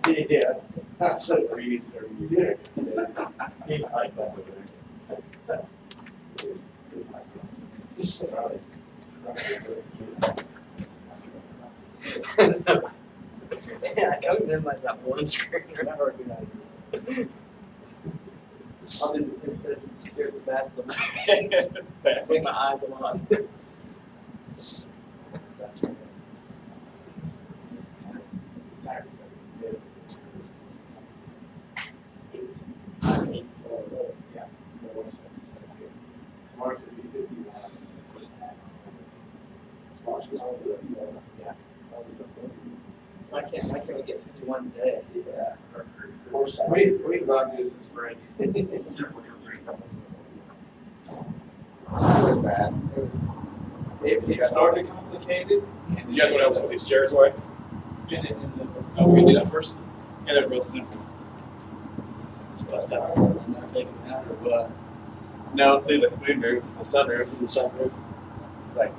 Yeah, that's so freeze or you. He's like that over there. Yeah, I don't minimize that one screen. Never a good idea. I'll do the 10 minutes and stare at the back of the Make my eyes on. Why can't we get 51 today? Yeah. We love this in spring. Not really bad. It started complicated. You guys want to help put these chairs away? Oh, we can do that first. Yeah, they're real simple. I'm not taking it out or what? No, through the moonroof, the sunroof. The sunroof. Like,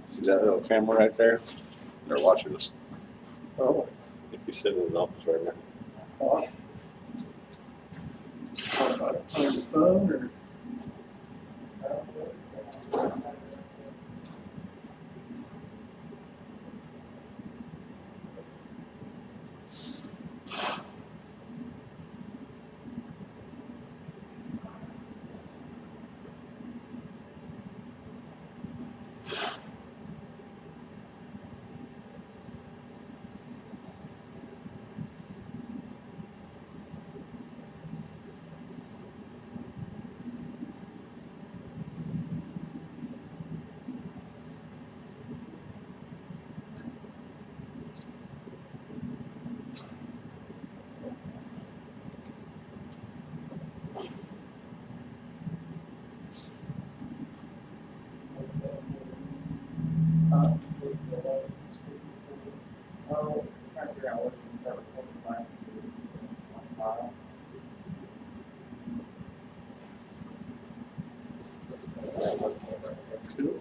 See that little camera right there? They're watching us. Oh. If he's sitting in his office right now. On your phone or? Oh, trying to figure out what you cover Cool.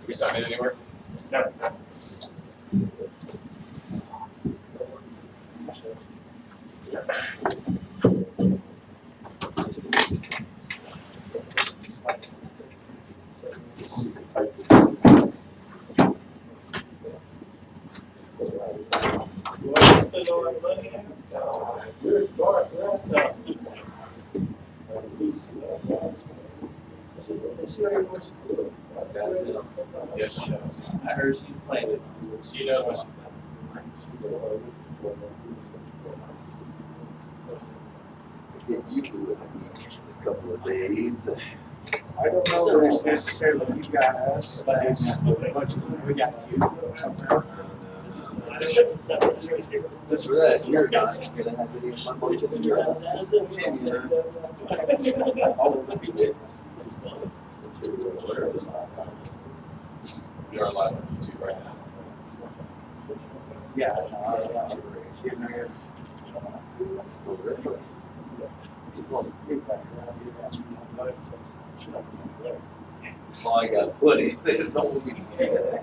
We sign it anywhere? No. Yeah, she does. I heard she's playing it. She knows what she's done. Get you to it in a couple of days. I don't know that it's necessarily you guys, but it's a bunch of, we got you. Just for that, you're not gonna have video of my voice in your house. All over the beach. You're live on YouTube right now. Yeah. Getting there. Well, I got plenty. There's almost. Yeah.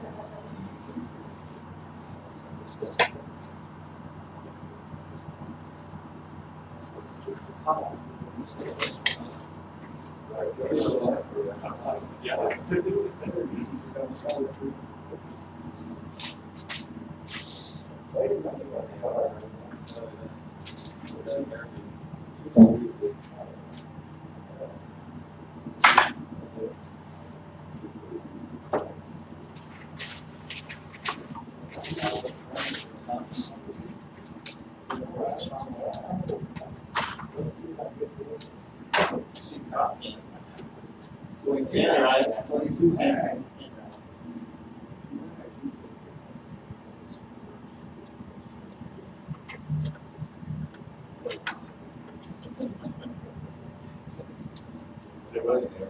It wasn't there.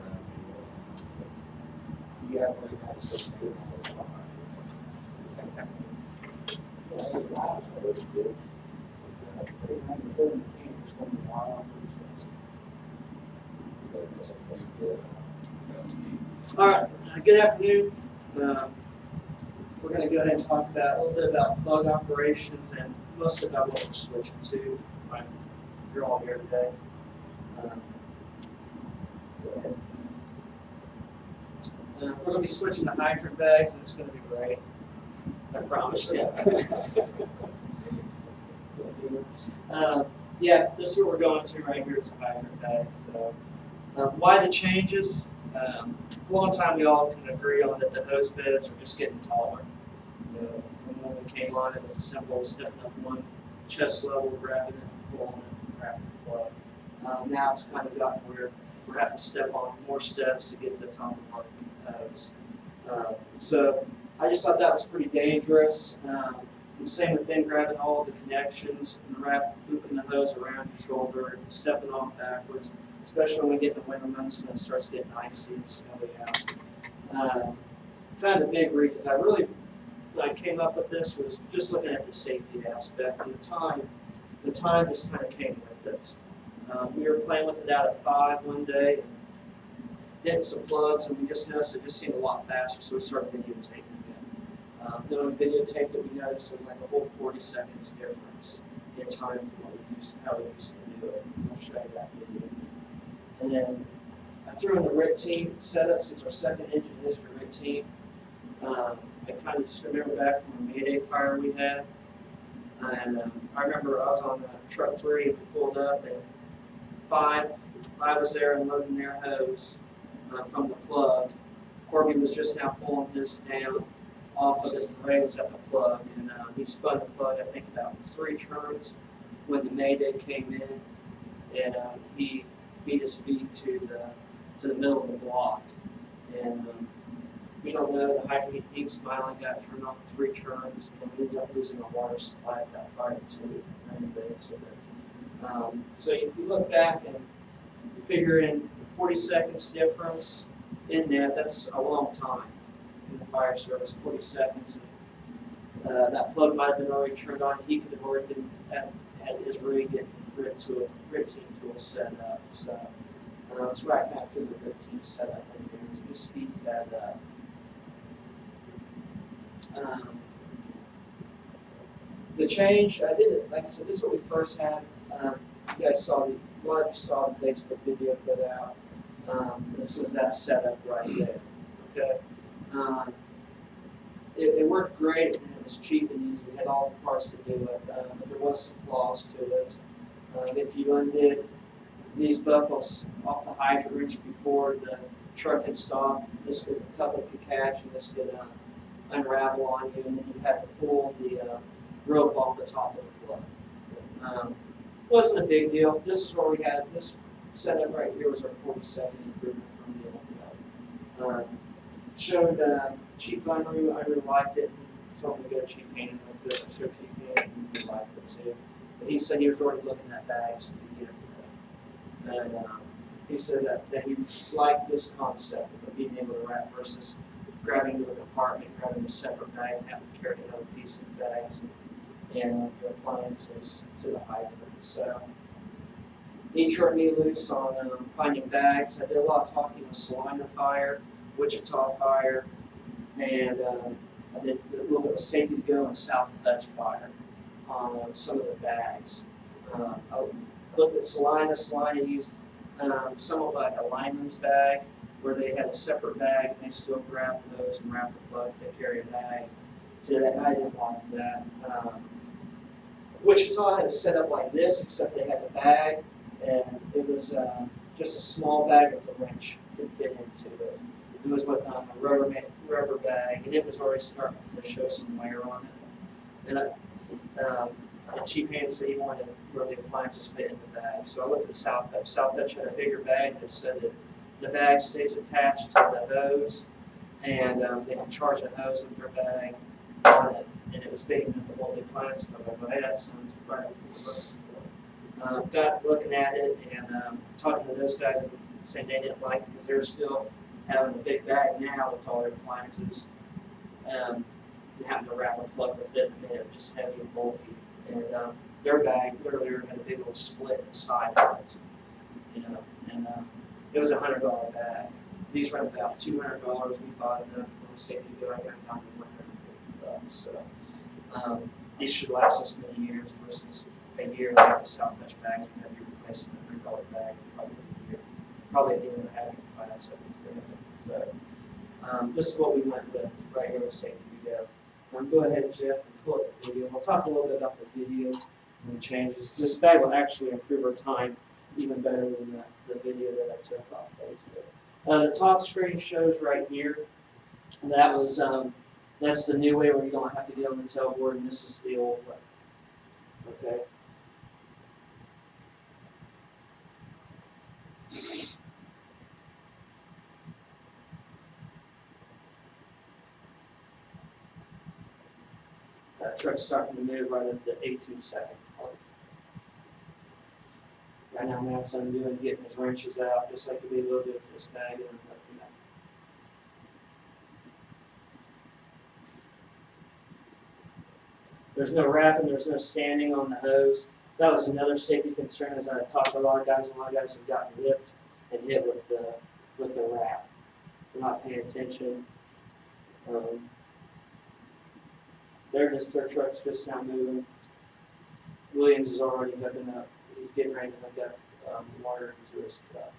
Yeah. All right, good afternoon. We're going to go ahead and talk about a little bit about plug operations and most about what we're switching to. Right, you're all here today. Go ahead. We're going to be switching to hydrant bags, and it's going to be great. I promise you. Yeah, this is what we're going to right here is a hydrant bag. So, why the changes? For a long time, we all can agree on that the hose beds are just getting taller. From when we came on, it was a simple stepping up one chest level, grabbing it, pulling it, grabbing the plug. Now it's kind of gotten where we're having to step on more steps to get to the top of our hose. So I just thought that was pretty dangerous. And same with then grabbing all the connections and looping the hose around your shoulder and stepping off backwards, especially when we get in the winter months when it starts getting icy and snowy out. Kind of the big reasons I came up with this was just looking at the safety aspect, and the time just kind of came with it. We were playing with it out at 5 one day, and getting some plugs, and we just noticed it just seemed a lot faster, so we started videotaping it. Then on videotape that we noticed there was like a whole 40 seconds difference in time from how we used to do it. I'll show you that video. And then I threw in the RIT team setup since our second engine is the RIT team. I kind of just remember back from a Mayday fire we had. And I remember I was on truck 3 and we pulled up and five was there unloading their hose from the plug. Corby was just now pulling his down off of it, and Ray was at the plug, and he spun the plug, I think, about 3 turns when the Mayday came in, and he just feed to the middle of the block. And we don't know, the hydrant he feed smiling got turned off 3 turns, and we ended up losing our water supply at that fire too. So if you look back and you figure in 40 seconds difference in that's a long time in the fire service, 40 seconds. That plug might have been already turned on. He could have already been had his rig and RIT team tool set up. So it's right after the RIT team setup in here. So it just speeds that up. The change, I did it, like I said, this is what we first had. You guys saw a lot of you saw the Facebook video put out. This was that setup right there. Okay. It worked great and it was cheap and easy. We had all the parts to do it, but there was some flaws to it. If you undid these buckles off the hydrant wrench before the truck had stopped, this could catch and this could unravel on you, and then you had to pull the rope off the top of the plug. Wasn't a big deal. This is where we had this setup right here was our 42nd improvement from the old one. Showed Chief Unruh, I really liked it. He told me to go Chief Hannon with it. I showed Chief Hannon, and he liked it too. But he said he was already looking at bags to begin with. And he said that he liked this concept of being able to wrap versus grabbing into a compartment, grabbing a separate bag, and having to carry another piece of the bags and your appliances to the hydrant. So he turned me loose on finding bags. I did a lot of talking with Salina Fire, Wichita Fire, and I did a little bit of Safety to Go and South Dutch Fire on some of the bags. I looked at Salina. Salina used somewhat like a lineman's bag, where they had a separate bag and they still grabbed those and wrapped the plug to carry a bag. So that I didn't like that. Wichita had a setup like this, except they had a bag, and it was just a small bag that the wrench could fit into it. It was with a rubber bag, and it was already starting to show some wear on it. And Chief Hannon said he wanted where the appliances fit in the bag. So I looked at South Dutch. South Dutch had a bigger bag that said that the bag stays attached to the hose, and they can charge the hose with their bag on it. And it was big enough to hold the appliances. I was like, well, hey, that sounds right. Got looking at it and talking to those guys and saying they didn't like it because they're still having a big bag now with all their appliances. And having to wrap a plug with it and made it just heavy and bulky. And their bag literally had a big old split inside of it. You know, and It was $100 bag. These run about $200. We bought enough for safety to go right down to $150. So these should last us many years versus a year like the Southwest bags. We have you replacing a $100 bag probably a year. Probably at the end of the hydrant class. So this is what we went with right here with safety to go. Go ahead, Jeff, and pull up the video. We'll talk a little bit about the video and the changes. This bag will actually improve our time even better than the video that I took off Facebook. The top screen shows right here. That was that's the new way where you don't have to get on the tailboard, and this is the old way. Okay. That truck's starting to move right at the 18-second part. Right now, Matt's undoing, getting his wrenches out, just like we will do with this bag. And there's no wrapping, there's no standing on the hose. That was another safety concern, as I talked to a lot of guys, have gotten whipped and hit with the wrap. They're not paying attention. Their truck's just now moving. Williams is already hooking up. He's getting ready to hook up water into his truck.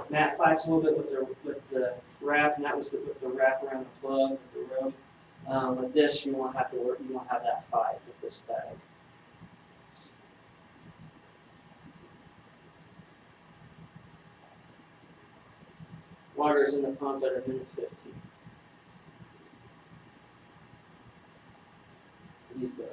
Matt fights a little bit with the wrap, and that was with the wrap around the plug, the road. With this, you won't have to work. You won't have that fight with this bag. Water is in the pump at a minute 15. He's there.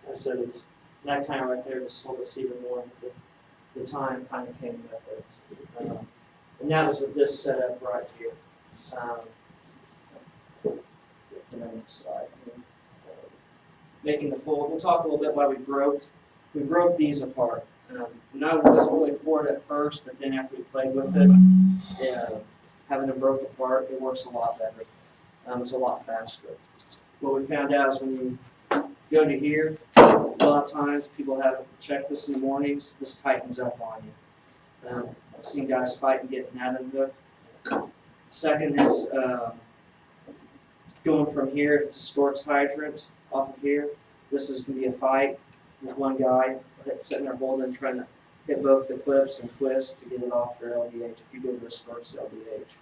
I said it's that kind of right there just told us even more. The time kind of came with it. And that was with this setup right here. The next slide. Making the fold. We'll talk a little bit why we broke these apart. I wasn't really for it at first, but then after we played with it, having them broke apart, it works a lot better. It's a lot faster. What we found out is when you go to here, a lot of times people haven't checked this in the mornings, this tightens up on you. I've seen guys fight and get that unhooked. Second is going from here, if it's a Stork's hydrant off of here, this is going to be a fight. There's one guy sitting there holding, trying to hit both the clips and twist to get it off your LDH if you go to a Stork's LDH.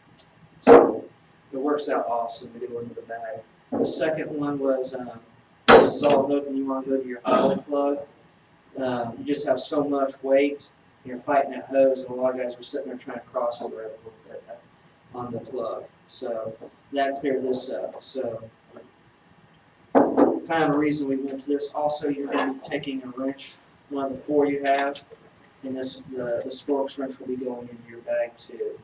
So it works out awesome to go into the bag. The second one was this is all hooked and you want to go to your pilot plug. You just have so much weight and you're fighting that hose, and a lot of guys were sitting there trying to cross the thread a little bit on the plug. So that cleared this up. So kind of a reason we went to this. Also, you're going to be taking a wrench, one of the 4 you have, and the Stork's wrench will be going into your bag too.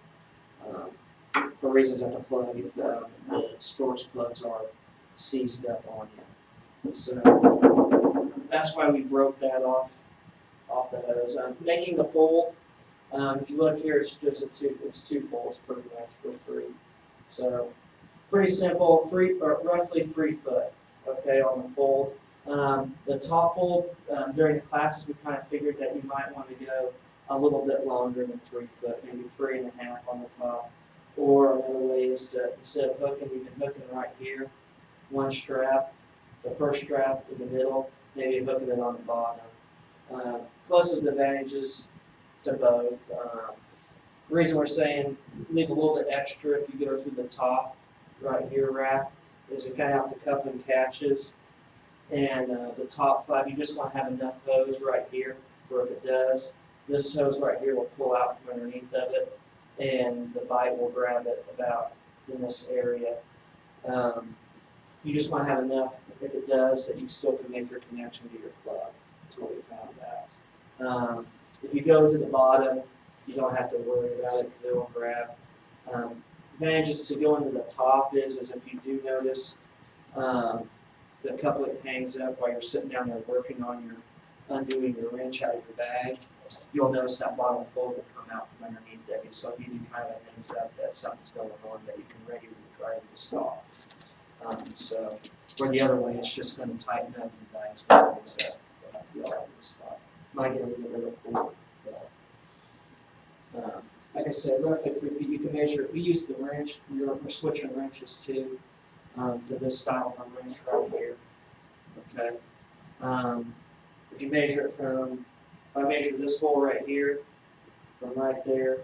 For reasons that the plug, if the Stork's plugs are seized up on you. So that's why we broke that off the hose. Making the fold, if you look here, it's just it's 2 folds pretty much for free. So pretty simple, roughly 3 foot, okay, on the fold. The top fold, during the classes, we kind of figured that you might want to go a little bit longer than 3 foot, maybe 3.5 on the top. Or another way is to, instead of hooking, you've been hooking right here, one strap, the first strap in the middle, maybe hooking it on the bottom. Pluses and advantages to both. The reason we're saying leave a little bit extra if you go to the top right here rack is we found out the coupling catches, and the top 5, you just want to have enough hose right here for if it does. This hose right here will pull out from underneath of it, and the bite will grab it about in this area. You just want to have enough, if it does, that you still can make your connection to your plug. That's what we found out. If you go to the bottom, you don't have to worry about it because it will grab. Advantages to going to the top is if you do notice, the couplet hangs up while you're sitting down there working on your undoing your wrench out of your bag, you'll notice that bottom fold will come out from underneath there. So it'll give you kind of a heads up that something's going on that you can regularly try to stop. So, where the other way, it's just going to tighten up and the bag's going to raise up. You'll have to stop. Might get a little bit of pull. Like I said, roughly 3 feet. You can measure. We use the wrench. We're switching wrenches too to this style of wrench right here. Okay. If you measure it from, if I measure this hole right here, from right there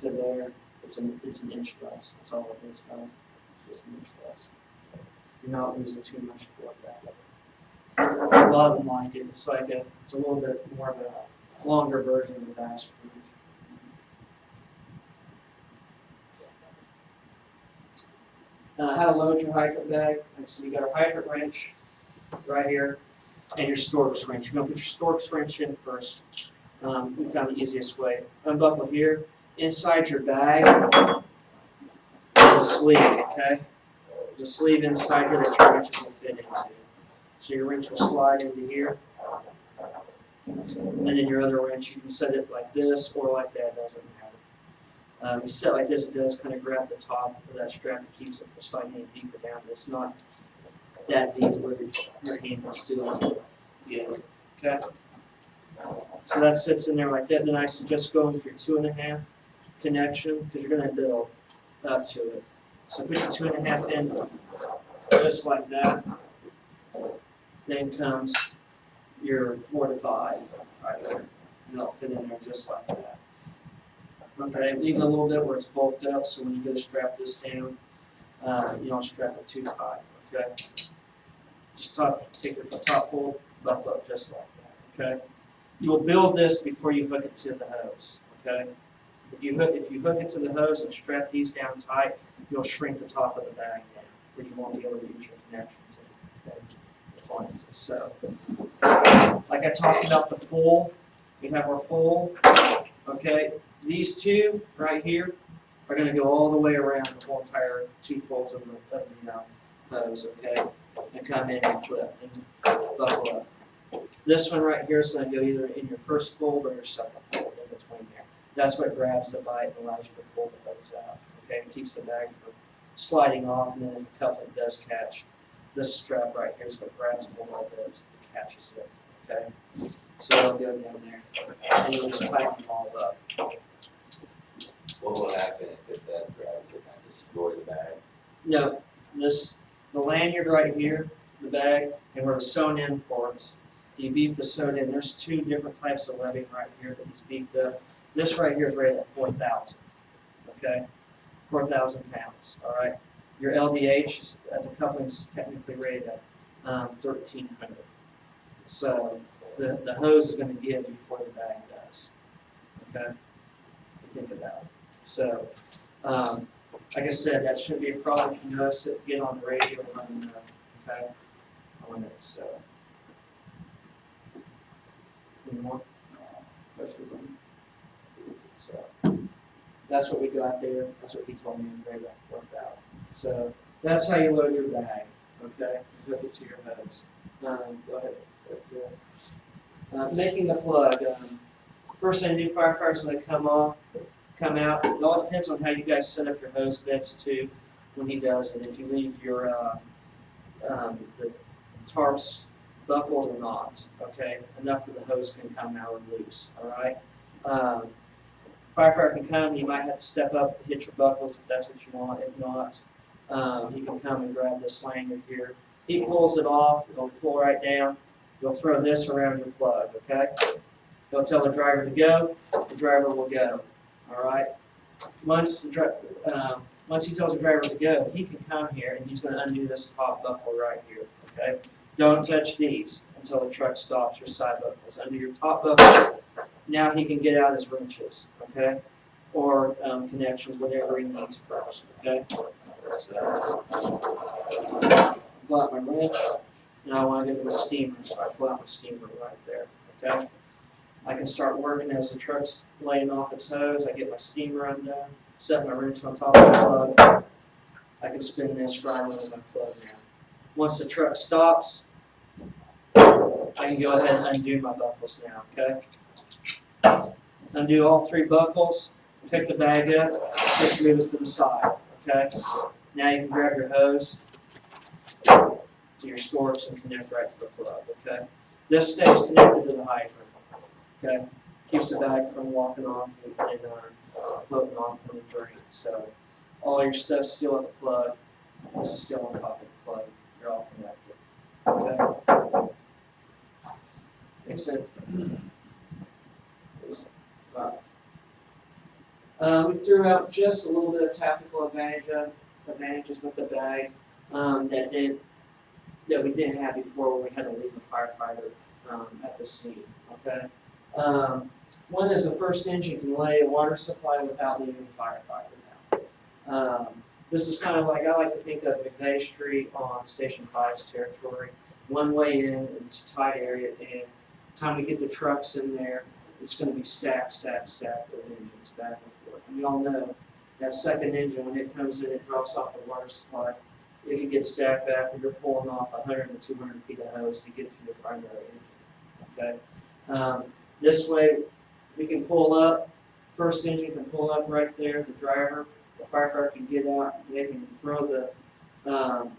to there, it's an inch less. That's all it is, guys. It's just an inch less. So you're not losing too much torque that way. A lot of them like it. It's like it's a little bit more of a longer version of the bash wrench. How to load your hydrant bag. So you got a hydrant wrench right here, and your Storks wrench. You're going to put your Storks wrench in first. We found the easiest way. Unbuckle here. Inside your bag is a sleeve, okay? There's a sleeve inside here that your wrenches will fit into. So your wrench will slide into here. And then your other wrench, you can set it like this or like that, doesn't matter. If you set it like this, it does kind of grab the top of that strap and keeps it from sliding any deeper down. It's not that deep where your hand can still get it. Okay? So that sits in there like that. Then I suggest going with your 2.5 connection because you're going to build up to it. So put your 2.5 in just like that. Then comes your 4 to 5 right there. And it'll fit in there just like that. Okay, leave it a little bit where it's bulked up so when you go to strap this down, you don't strap it too tight. Okay? Just take your top fold, buckle up just like that. Okay? You'll build this before you hook it to the hose. Okay? If you hook it to the hose and strap these down tight, you'll shrink the top of the bag down, where you won't be able to get your connections in. Okay? So, like I talked about the full, we have our full. Okay? These two right here are going to go all the way around the whole entire 2 folds of the hose, okay? And come in and clip and buckle up. This one right here is going to go either in your first fold or your second fold in between there. That's what grabs the bite and allows you to pull the hose out, okay? It keeps the bag from sliding off, and then if the coupling does catch, this strap right here is what grabs it a little bit so it catches it, okay? So it'll go down there, and you'll just tighten them all up. What will happen if that grab would not destroy the bag? No, the lanyard right here, the bag, and where the sewn in ports, you beef the sewn in. There's 2 different types of webbing right here that is beefed up. This right here is rated at 4,000, okay? 4,000 pounds, all right? Your LDH at the coupling's technically rated at 1,300. So the hose is going to give before the bag does, okay? Think about it. So, like I said, that shouldn't be a problem. If you notice it, get on the radio and let them know, okay? On it, so. Any more questions on it? So, that's what we got there. That's what he told me is right about 4,000. So, that's how you load your bag, okay? You hook it to your hose. Go ahead. Making the plug. First thing to do, firefighters when they come out. It all depends on how you guys set up your hose bits too when he does it. If you leave your the tarps buckled or not, okay, enough for the hose can come out loose. All right. Firefighter can come. You might have to step up, hit your buckles if that's what you want. If not, he can come and grab this lanyard here. He pulls it off. It'll pull right down. You'll throw this around your plug. Okay. He'll tell the driver to go. The driver will go. All right. Once he tells the driver to go, he can come here and he's going to undo this top buckle right here. Okay. Don't touch these until the truck stops. Your side buckles. Undo your top buckle. Now he can get out his wrenches. Okay. Or connections, whatever he needs first. Okay. So pull out my wrench. Now I want to go to the steamer, so I pull out my steamer right there. Okay. I can start working as the truck's laying off its hose. I get my steamer undone, set my wrench on top of the plug. I can spin this right with my plug now. Once the truck stops, I can go ahead and undo my buckles now, okay? Undo all 3 buckles, pick the bag up, just move it to the side, okay? Now you can grab your hose to your storks and connect right to the plug, okay? This stays connected to the hydrant, okay? Keeps the bag from walking off and floating off from the drain. So all your stuff's still at the plug. This is still on top of the plug. You're all connected, okay? Makes sense? We threw out just a little bit of tactical advantages with the bag that we didn't have before when we had to leave a firefighter at the scene. Okay. One is the first engine can lay a water supply without leaving the firefighter now. This is kind of like, I like to think of McVeigh Street on Station 5's territory. One way in, it's a tight area, and by the time we get the trucks in there, it's going to be stacked with engines back and forth. And we all know that second engine, when it comes in, it drops off the water supply. It can get stacked back when you're pulling off 100 to 200 feet of hose to get to your primary engine. Okay. This way, we can pull up. First engine can pull up right there. The driver, the firefighter can get out. They can throw the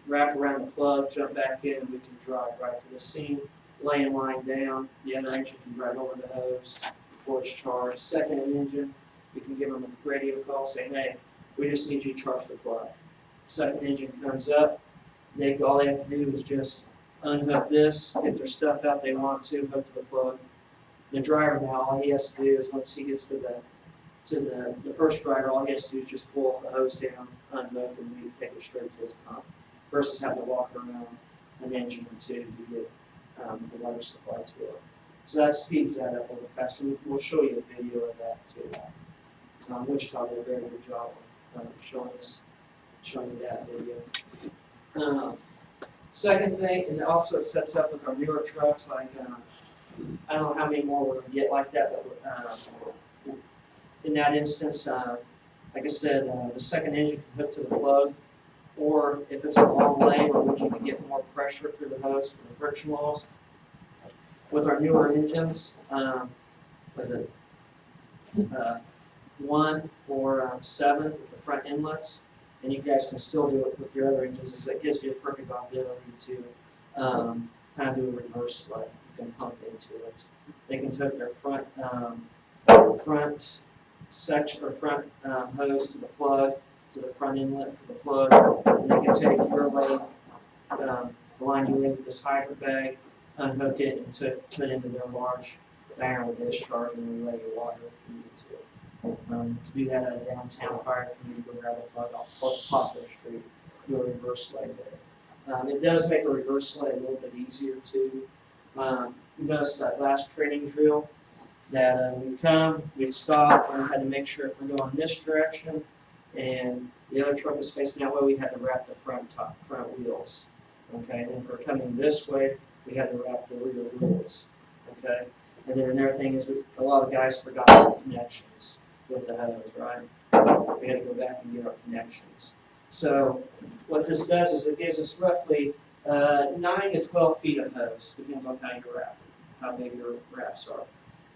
wrap around the plug, jump back in, and we can drive right to the scene. Laying line down, the other engine can drive over the hose before it's charged. Second engine, we can give them a radio call saying, hey, we just need you to charge the plug. Second engine comes up, all they have to do is just unhook this, get their stuff out they want to, hook to the plug. The driver now, all he has to do is once he gets to the first driver, all he has to do is just pull the hose down, unhook, and we take it straight to his pump, versus having to walk around an engine or two to get the water supply to it. So that speeds that up a little faster. We'll show you a video of that too. Wichita did a very good job of showing you that video. Second thing, and also it sets up with our newer trucks, like I don't know how many more we're going to get like that, but in that instance, like I said, the second engine can hook to the plug, or if it's a long lane where we need to get more pressure through the hose for the friction loss. With our newer engines, was it 1 or 7 with the front inlets, and you guys can still do it with your other engines, is that gives you a perfect ability to kind of do a reverse sled. You can pump into it. They can hook their front section or front hose to the plug, to the front inlet to the plug, and they can take your lane, the line you leave with this hydrant bag, unhook it and put it into their large barrel discharge and relay your water if you need to. You can do that at a downtown fire if you need to go grab a plug off Poplar Street, do a reverse slide there. It does make a reverse slide a little bit easier too. You notice that last training drill that we'd stop, and we had to make sure if we're going this direction and the other truck was facing that way, we had to wrap the front wheels. Okay, and then for coming this way, we had to wrap the rear wheels. Okay, and then another thing is a lot of guys forgot the connections with the hose, right? We had to go back and get our connections. So what this does is it gives us roughly 9 to 12 feet of hose, depends on how you wrap it, how big your wraps are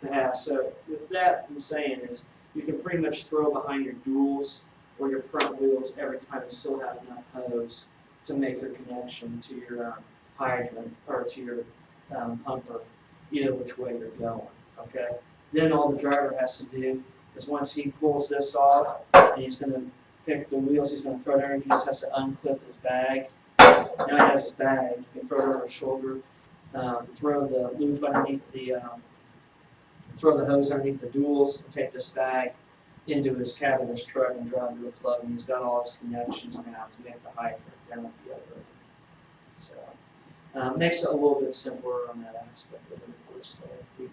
to have. So with that I'm saying is you can pretty much throw behind your duals or your front wheels every time and still have enough hose to make your connection to your hydrant or to your pumper, either which way you're going. Okay. Then all the driver has to do is once he pulls this off, and he's going to pick the wheels, he's going to throw it in. He just has to unclip his bag. Now he has his bag. You can throw it over his shoulder, throw the loop underneath throw the hose underneath the duals, and take this bag into his cab of his truck and drive to the plug, and he's got all his connections now to make the hydrant down at the other end. So makes it a little bit simpler on that aspect of the reverse sled. We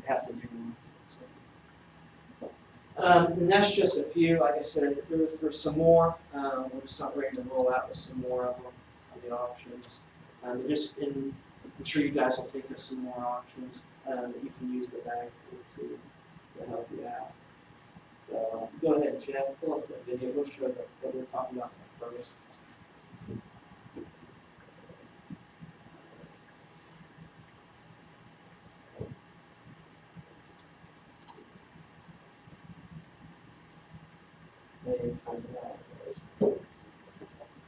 have to do one. So. And that's just a few. Like I said, there's some more. We're just not ready to roll out with some more of them, of the options. Just in I'm sure you guys will think of some more options that you can use the bag for to help you out. So go ahead, Jeff, pull up that video. We'll show what we're talking about first.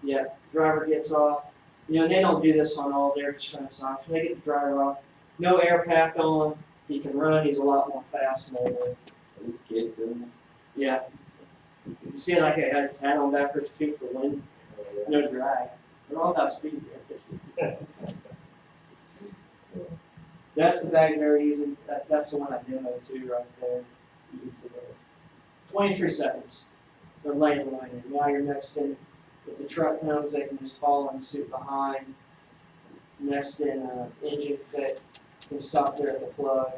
Yeah, driver gets off. You know, they don't do this on all their insurance options. They get the driver off. No air pack on. He can run. He's a lot more fast mobile. These kids doing this? Yeah. You can see like it has his hat on backwards too for wind. No drag. They're all about speed here. That's the bag they're using. That's the one I demoed too right there. You can see those. 23 seconds. They're laying line in. Now you're next in. If the truck comes, they can just follow and suit behind. Next in, engine fit can stop there at the plug.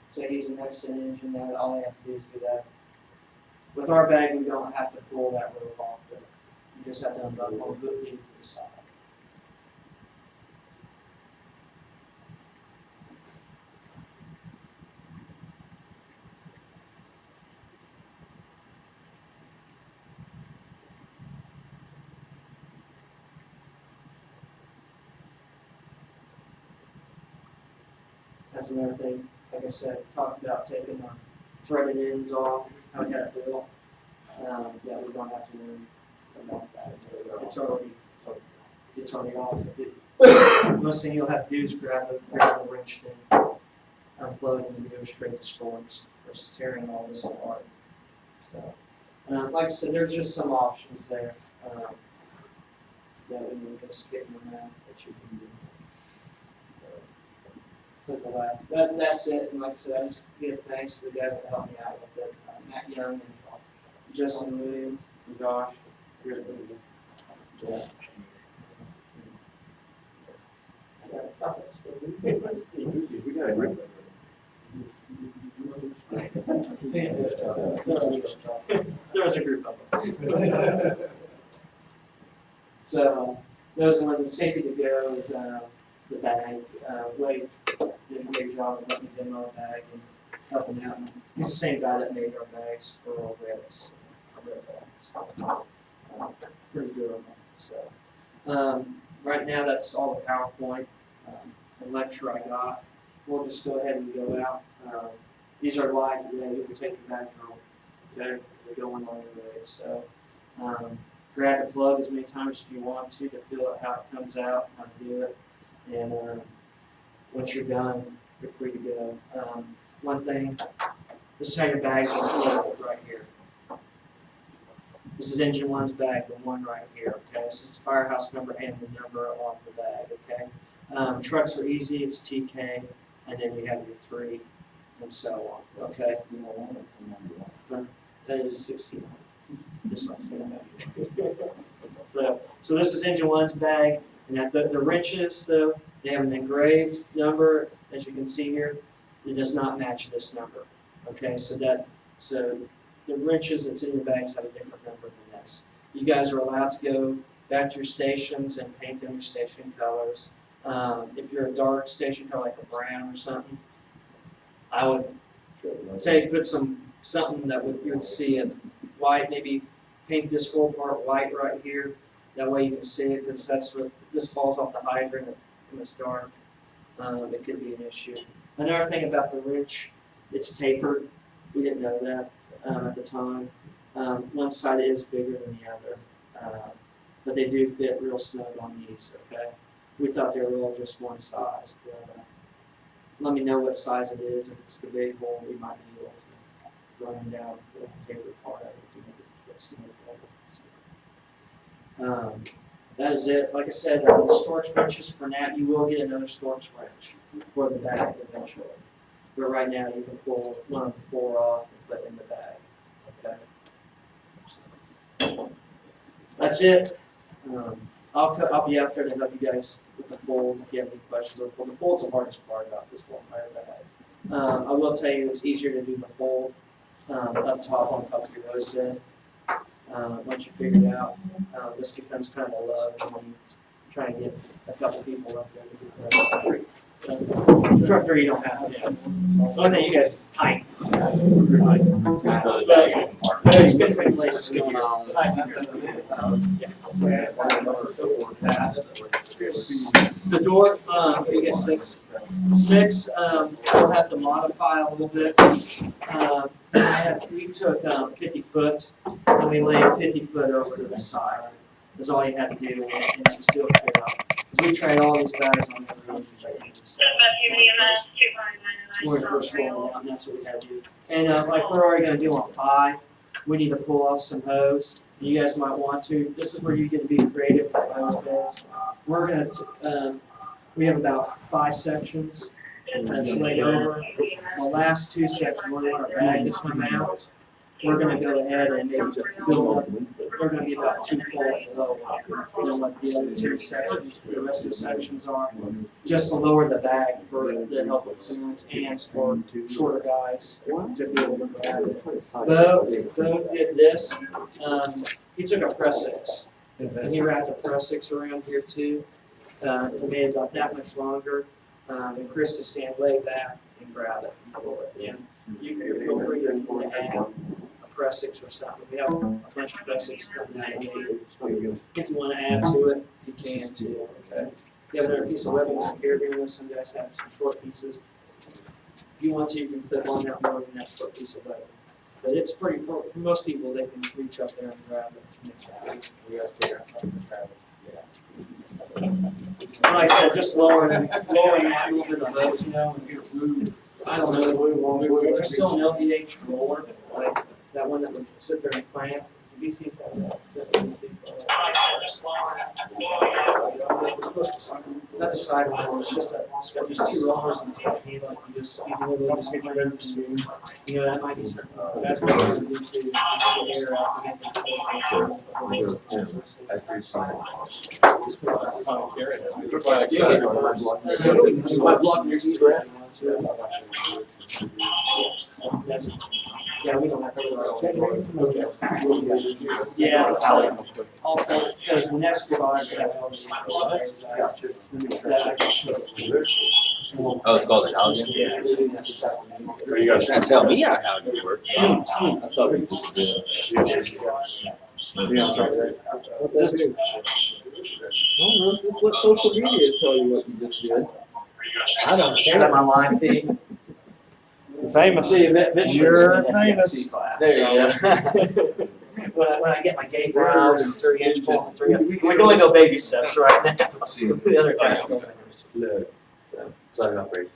Say he's the next in engine, now all they have to do is do that. With our bag, we don't have to pull that rope off it. You just have to unbuckle and leave it to the side. That's another thing, like I said, talked about taking the threaded ends off, how we had to do it. Yeah, we don't have to worry about that. It's already off. Most thing you'll have to do is grab the wrench thing, unplug and go straight to storms versus tearing all this apart. So, like I said, there's just some options there. That we were just getting around that you can do. For the last, that's it. And like I said, I just give thanks to the guys that helped me out with it. Matt Young and Justin Williams and Josh. Yeah. We got a great There was a group of them. So those are the ones that's safety to go is the bag. Wade did a great job of letting me demo a bag and helping out. And he's the same guy that made our bags for our reds. Pretty good on that. So right now that's all the PowerPoint and lecture I got. We'll just go ahead and go out. These are live today. You can take them back home. Okay, they're going on your way. So grab the plug as many times as you want to feel it how it comes out, how to do it. And once you're done, you're free to go. One thing, this is how your bags are labeled right here. This is engine one's bag, the one right here, okay? This is firehouse number and the number on the bag, okay? Trucks are easy, it's TK, and then you have your 3, and so on, okay? That is 61. Just like that. So this is engine one's bag, and the wrenches, though, they have an engraved number, as you can see here. It does not match this number, okay? So the wrenches that's in your bags have a different number than this. You guys are allowed to go back to your stations and paint them your station colors. If you're a dark station color like a brown or something, I would say put something that you would see it white, maybe paint this whole part white right here. That way you can see it, because that's what this falls off the hydrant and it's dark. It could be an issue. Another thing about the wrench, it's tapered. We didn't know that at the time. One side is bigger than the other, but they do fit real snug on these, okay? We thought they were all just one size, but let me know what size it is. If it's the big one, we might be able to run them down the tapered part of it to make it fit snug. That is it. Like I said, the storage wrenches for now, you will get another storage wrench for the bag eventually. But right now, you can pull one of the 4 off and put in the bag. Okay. That's it. I'll be out there to help you guys with the fold if you have any questions on the fold. The fold's the hardest part about this whole entire bag. I will tell you it's easier to do the fold up top on top of your hose bed. Once you figure it out, this becomes kind of a love when you try and get a couple people up there to do that. So, truck 3 you don't have to. The only thing you guys is tight. But it's good for places going on. The door, you get 6. 6, we'll have to modify a little bit. We took 50 foot and we laid 50 foot over to the side. That's all you have to do, and it's still trade out. Because we trade all these bags on the roads. When we first rolled out, and that's what we had to do. And like we're already going to do on 5, we need to pull off some hose. You guys might want to. This is where you get to be creative with hose beds. We're going to, we have about 5 sections that's laid over. The last 2 sections, we want our bag to come out. We're going to go ahead and maybe just build up. They're going to be about 2 folds low than what the other 2 sections, the rest of the sections are. Just to lower the bag for the help with clearance and for shorter guys to be able to grab it. Bo did this. He took a press 6 and he wrapped a press 6 around here too. It made it about that much longer. And Chris can stand way back and grab it and pull it in. You can feel free to add a press 6 or something. We have a bunch of press 6 coming out. If you want to add to it, you can too. Okay. You have another piece of webbing here. Some guys have some short pieces. If you want to, you can put on that more than that short piece of webbing. But it's pretty, for most people, they can reach up there and grab it. We got to figure out how to Travis. Yeah. Like I said, just lowering that a little bit of hose, you know, and get a root. I don't know, we're still an LVH roller, like that one that would sit there and clamp. It's a VC's got that. Not the side roller, it's just that, it's got these 2 rollers and it's got a handle, you just, you can literally just get rid of the you know, that might be something, that's what we're gonna do too, just get air out and get yeah, we don't have to. Yeah, it's like, all because the next garage we have. Oh, it's called an algae? Yeah. You guys trying to tell me how it works? I thought we just did. Just let social media tell you what you just did. I don't care that my line feed. Famous. See, eventually. You're famous. There you go. When I get my gate valves and 3-inch pole and 3, we can only go baby steps right now. The other time. So. Plug operation.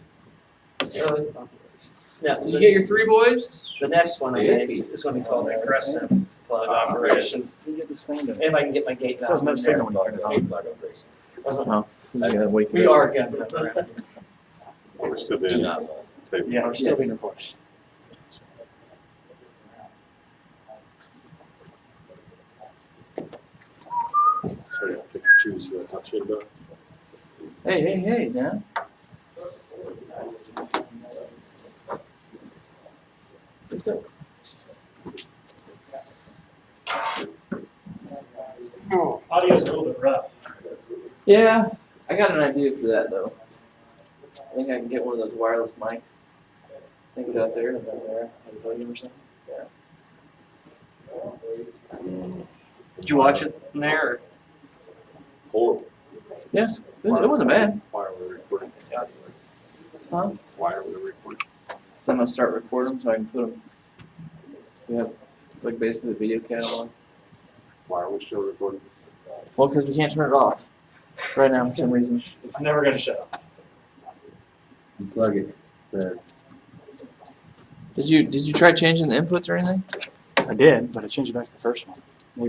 Now, Did you get your 3 boys? the next one I make is going to be called the aggressive plug operations. You get this thing to. If I can get my gate It valve says no in there. signal when you turn it on. Plug operations. We are good. We're still Do being not. taped. Yeah, we're still being recorded. Sorry, I'll pick and choose who I talk shit about. Hey, man. Audio's a little bit rough. Yeah, I got an idea for that though. I think I can get one of those wireless mics. Things out there, or something. Did you watch it in there? Or? Horrible. Yeah, it wasn't bad. Why are we recording? Huh? Why are we recording? So I'm gonna start recording them so I can put them. We have like basically the video catalog. Why are we still recording? Well, because we can't turn it off right now for some reason. It's never gonna shut off. You plug it. Did you try changing the inputs or anything? I did, but I changed it back to the first one. No,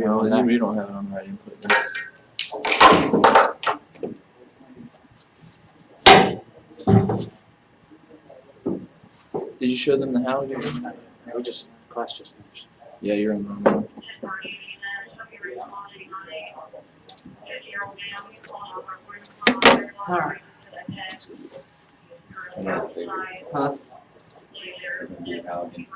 you don't have it on the right input. Did you show them the how? We just, class just finished. Yeah, you're on the wrong one. Alright. Another favorite. Huh? We're gonna do Halligan.